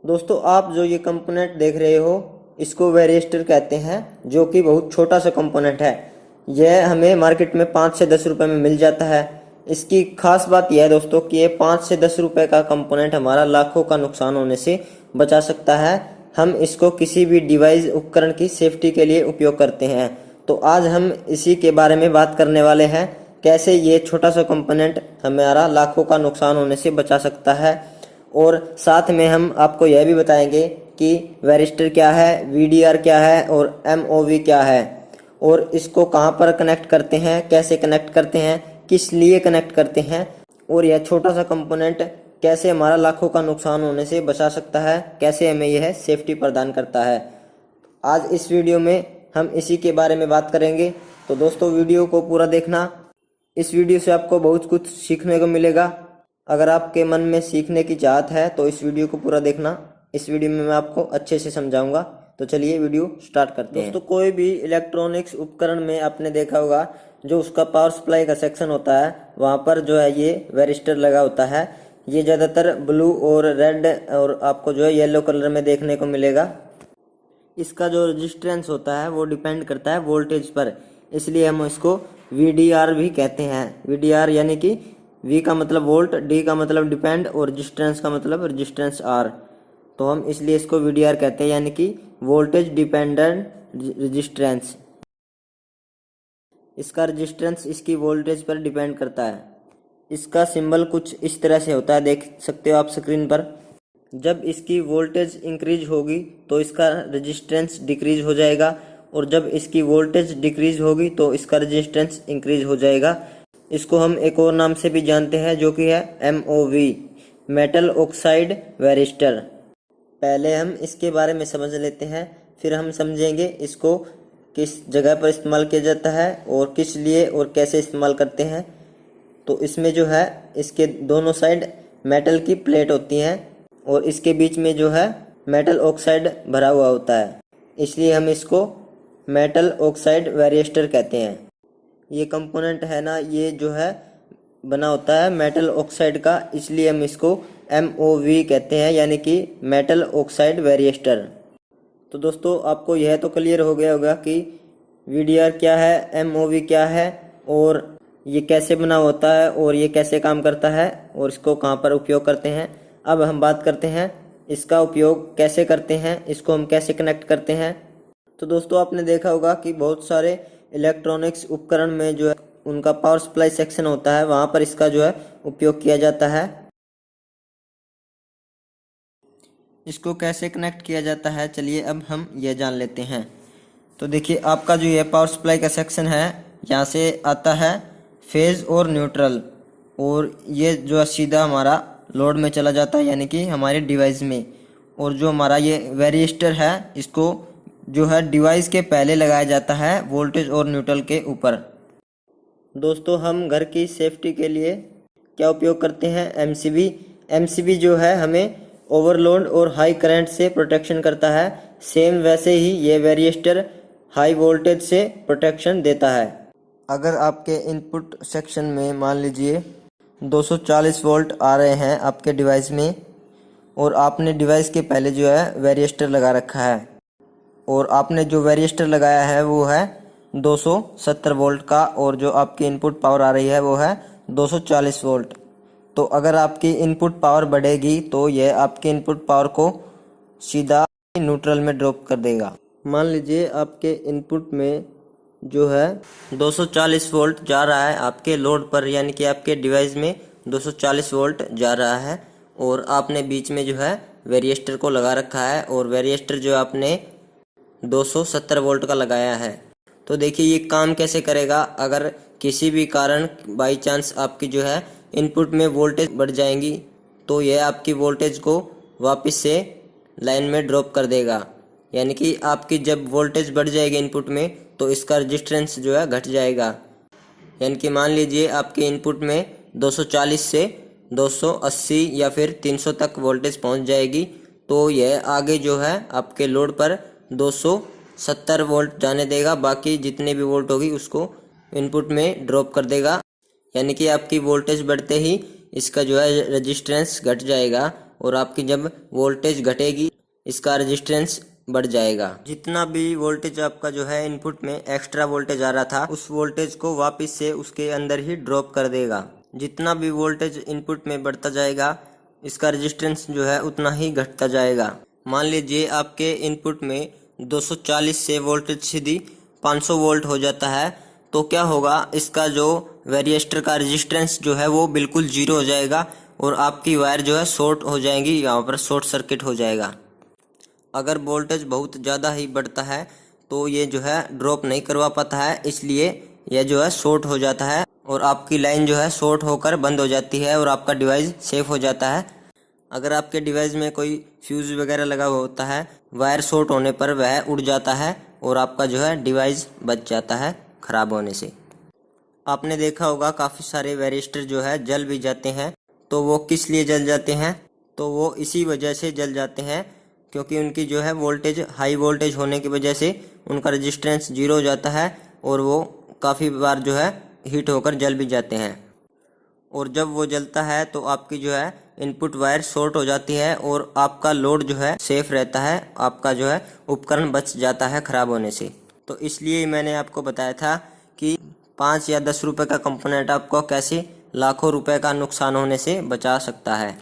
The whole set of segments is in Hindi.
दोस्तों आप जो ये कंपोनेंट देख रहे हो इसको वेरिएस्टर कहते हैं, जो कि बहुत छोटा सा कंपोनेंट है। यह हमें मार्केट में 5 से 10 रुपए में मिल जाता है। इसकी खास बात यह है दोस्तों कि ये 5 से 10 रुपए का कंपोनेंट हमारा लाखों का नुकसान होने से बचा सकता है। हम इसको किसी भी डिवाइस उपकरण की सेफ्टी के लिए उपयोग करते हैं। तो आज हम इसी के बारे में बात करने वाले हैं, कैसे ये छोटा सा कंपोनेंट हमारा लाखों का नुकसान होने से बचा सकता है। और साथ में हम आपको यह भी बताएंगे कि वेरिस्टर क्या है, वीडीआर क्या है और एमओवी क्या है, और इसको कहाँ पर कनेक्ट करते हैं, कैसे कनेक्ट करते हैं, किस लिए कनेक्ट करते हैं, और यह छोटा सा कंपोनेंट कैसे हमारा लाखों का नुकसान होने से बचा सकता है, कैसे हमें यह सेफ्टी प्रदान करता है। आज इस वीडियो में हम इसी के बारे में बात करेंगे। तो दोस्तों वीडियो को पूरा देखना। इस वीडियो से आपको बहुत कुछ सीखने को मिलेगा। अगर आपके मन में सीखने की चाहत है तो इस वीडियो को पूरा देखना। इस वीडियो में मैं आपको अच्छे से समझाऊंगा। तो चलिए वीडियो स्टार्ट करते हैं। दोस्तों कोई भी इलेक्ट्रॉनिक्स उपकरण में आपने देखा होगा जो उसका पावर सप्लाई का सेक्शन होता है, वहाँ पर जो है ये वेरिस्टर लगा होता है। ये ज़्यादातर ब्लू और रेड और आपको जो है येलो कलर में देखने को मिलेगा। इसका जो रेजिस्टेंस होता है वो डिपेंड करता है वोल्टेज पर, इसलिए हम इसको वीडीआर भी कहते हैं। वीडीआर यानी कि वी का मतलब वोल्ट, डी का मतलब डिपेंड और रेजिस्टेंस का मतलब रेजिस्टेंस आर। तो हम इसलिए इसको वीडीआर कहते हैं, यानी कि वोल्टेज डिपेंडेंट रेजिस्टेंस। इसका रेजिस्टेंस इसकी वोल्टेज पर डिपेंड करता है। इसका सिंबल कुछ इस तरह से होता है, देख सकते हो आप स्क्रीन पर। जब इसकी वोल्टेज इंक्रीज होगी तो इसका रेजिस्टेंस डिक्रीज हो जाएगा, और जब इसकी वोल्टेज डिक्रीज होगी तो इसका रेजिस्टेंस इंक्रीज हो जाएगा। इसको हम एक और नाम से भी जानते हैं जो कि है एमओवी, मेटल ऑक्साइड वेरिस्टर। पहले हम इसके बारे में समझ लेते हैं, फिर हम समझेंगे इसको किस जगह पर इस्तेमाल किया जाता है और किस लिए और कैसे इस्तेमाल करते हैं। तो इसमें जो है इसके दोनों साइड मेटल की प्लेट होती हैं और इसके बीच में जो है मेटल ऑक्साइड भरा हुआ होता है, इसलिए हम इसको मेटल ऑक्साइड वेरिएस्टर कहते हैं। ये कंपोनेंट है ना, ये जो है बना होता है मेटल ऑक्साइड का, इसलिए हम इसको एमओवी कहते हैं, यानी कि मेटल ऑक्साइड वेरिएस्टर। तो दोस्तों आपको यह तो क्लियर हो गया होगा कि वीडीआर क्या है, एमओवी क्या है, और ये कैसे बना होता है, और ये कैसे काम करता है, और इसको कहाँ पर उपयोग करते हैं। अब हम बात करते हैं इसका उपयोग कैसे करते हैं, इसको हम कैसे कनेक्ट करते हैं। तो दोस्तों आपने देखा होगा कि बहुत सारे इलेक्ट्रॉनिक्स उपकरण में जो है उनका पावर सप्लाई सेक्शन होता है, वहाँ पर इसका जो है उपयोग किया जाता है। इसको कैसे कनेक्ट किया जाता है, चलिए अब हम ये जान लेते हैं। तो देखिए आपका जो ये पावर सप्लाई का सेक्शन है, यहाँ से आता है फेज और न्यूट्रल, और ये जो है सीधा हमारा लोड में चला जाता है, यानी कि हमारे डिवाइस में। और जो हमारा ये वेरिएस्टर है, इसको जो है डिवाइस के पहले लगाया जाता है वोल्टेज और न्यूट्रल के ऊपर। दोस्तों हम घर की सेफ्टी के लिए क्या उपयोग करते हैं, एमसीबी। एमसीबी जो है हमें ओवरलोड और हाई करंट से प्रोटेक्शन करता है। सेम वैसे ही ये वेरिएस्टर हाई वोल्टेज से प्रोटेक्शन देता है। अगर आपके इनपुट सेक्शन में मान लीजिए 240 वोल्ट आ रहे हैं आपके डिवाइस में, और आपने डिवाइस के पहले जो है वेरिएस्टर लगा रखा है, और आपने जो वेरिएस्टर लगाया है वो है 270 वोल्ट का, और जो आपकी इनपुट पावर आ रही है वो है 240 वोल्ट। तो अगर आपकी इनपुट पावर बढ़ेगी तो यह आपके इनपुट पावर को सीधा न्यूट्रल में ड्रॉप कर देगा। मान लीजिए आपके इनपुट में जो है 240 वोल्ट जा रहा है आपके लोड पर, यानी कि आपके डिवाइस में 240 वोल्ट जा रहा है, और आपने बीच में जो है वेरिएस्टर को लगा रखा है, और वेरिएस्टर जो आपने 270 वोल्ट का लगाया है। तो देखिए ये काम कैसे करेगा। अगर किसी भी कारण बाई चांस आपकी जो है इनपुट में वोल्टेज बढ़ जाएंगी, तो यह आपकी वोल्टेज को वापस से लाइन में ड्रॉप कर देगा, यानी कि आपकी जब वोल्टेज बढ़ जाएगी इनपुट में तो इसका रेजिस्टेंस जो है घट जाएगा। यानी कि मान लीजिए आपके इनपुट में 240 से 280 या फिर 300 तक वोल्टेज पहुंच जाएगी, तो यह आगे जो है आपके लोड पर 270 वोल्ट जाने देगा, बाकी जितने भी वोल्ट होगी उसको इनपुट में ड्रॉप कर देगा। यानी कि आपकी वोल्टेज बढ़ते ही इसका जो है रेजिस्टेंस घट जाएगा और आपकी जब वोल्टेज घटेगी इसका रेजिस्टेंस बढ़ जाएगा। जितना भी वोल्टेज आपका जो है इनपुट में एक्स्ट्रा वोल्टेज आ रहा था उस वोल्टेज को वापस से उसके अंदर ही ड्रॉप कर देगा। जितना भी वोल्टेज इनपुट में बढ़ता जाएगा इसका रेजिस्टेंस जो है उतना ही घटता जाएगा। मान लीजिए आपके इनपुट में 240 से वोल्टेज सीधी 500 वोल्ट हो जाता है तो क्या होगा, इसका जो वेरिएस्टर का रेजिस्टेंस जो है वो बिल्कुल जीरो हो जाएगा और आपकी वायर जो है शॉर्ट हो जाएगी, यहाँ पर शॉर्ट सर्किट हो जाएगा। अगर वोल्टेज बहुत ज़्यादा ही बढ़ता है तो ये जो है ड्रॉप नहीं करवा पाता है, इसलिए यह जो है शॉर्ट हो जाता है और आपकी लाइन जो है शॉर्ट होकर बंद हो जाती है और आपका डिवाइस सेफ हो जाता है। अगर आपके डिवाइस में कोई फ्यूज़ वगैरह लगा हुआ होता है, वायर शॉर्ट होने पर वह उड़ जाता है और आपका जो है डिवाइस बच जाता है ख़राब होने से। आपने देखा होगा काफ़ी सारे वेरिएस्टर जो है जल भी जाते हैं, तो वो किस लिए जल जाते हैं? तो वो इसी वजह से जल जाते हैं क्योंकि उनकी जो है वोल्टेज हाई वोल्टेज होने की वजह से उनका रेजिस्टेंस जीरो हो जाता है और वो काफ़ी बार जो है हीट होकर जल भी जाते हैं। और जब वो जलता है तो आपकी जो है इनपुट वायर शॉर्ट हो जाती है और आपका लोड जो है सेफ रहता है, आपका जो है उपकरण बच जाता है ख़राब होने से। तो इसलिए मैंने आपको बताया था कि 5 या 10 रुपये का कंपोनेंट आपको कैसे लाखों रुपए का नुकसान होने से बचा सकता है।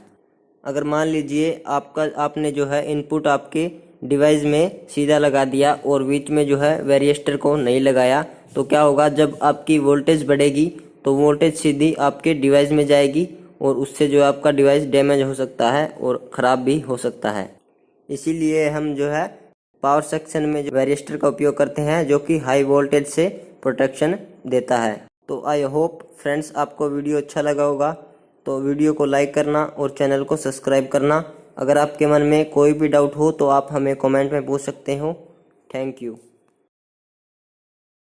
अगर मान लीजिए आपने जो है इनपुट आपके डिवाइस में सीधा लगा दिया और बीच में जो है वेरिएस्टर को नहीं लगाया तो क्या होगा, जब आपकी वोल्टेज बढ़ेगी तो वोल्टेज सीधी आपके डिवाइस में जाएगी और उससे जो आपका डिवाइस डैमेज हो सकता है और ख़राब भी हो सकता है। इसीलिए हम जो है पावर सेक्शन में जो वेरिएस्टर का उपयोग करते हैं जो कि हाई वोल्टेज से प्रोटेक्शन देता है। तो आई होप फ्रेंड्स आपको वीडियो अच्छा लगा होगा, तो वीडियो को लाइक करना और चैनल को सब्सक्राइब करना। अगर आपके मन में कोई भी डाउट हो तो आप हमें कमेंट में पूछ सकते हो। Thank you.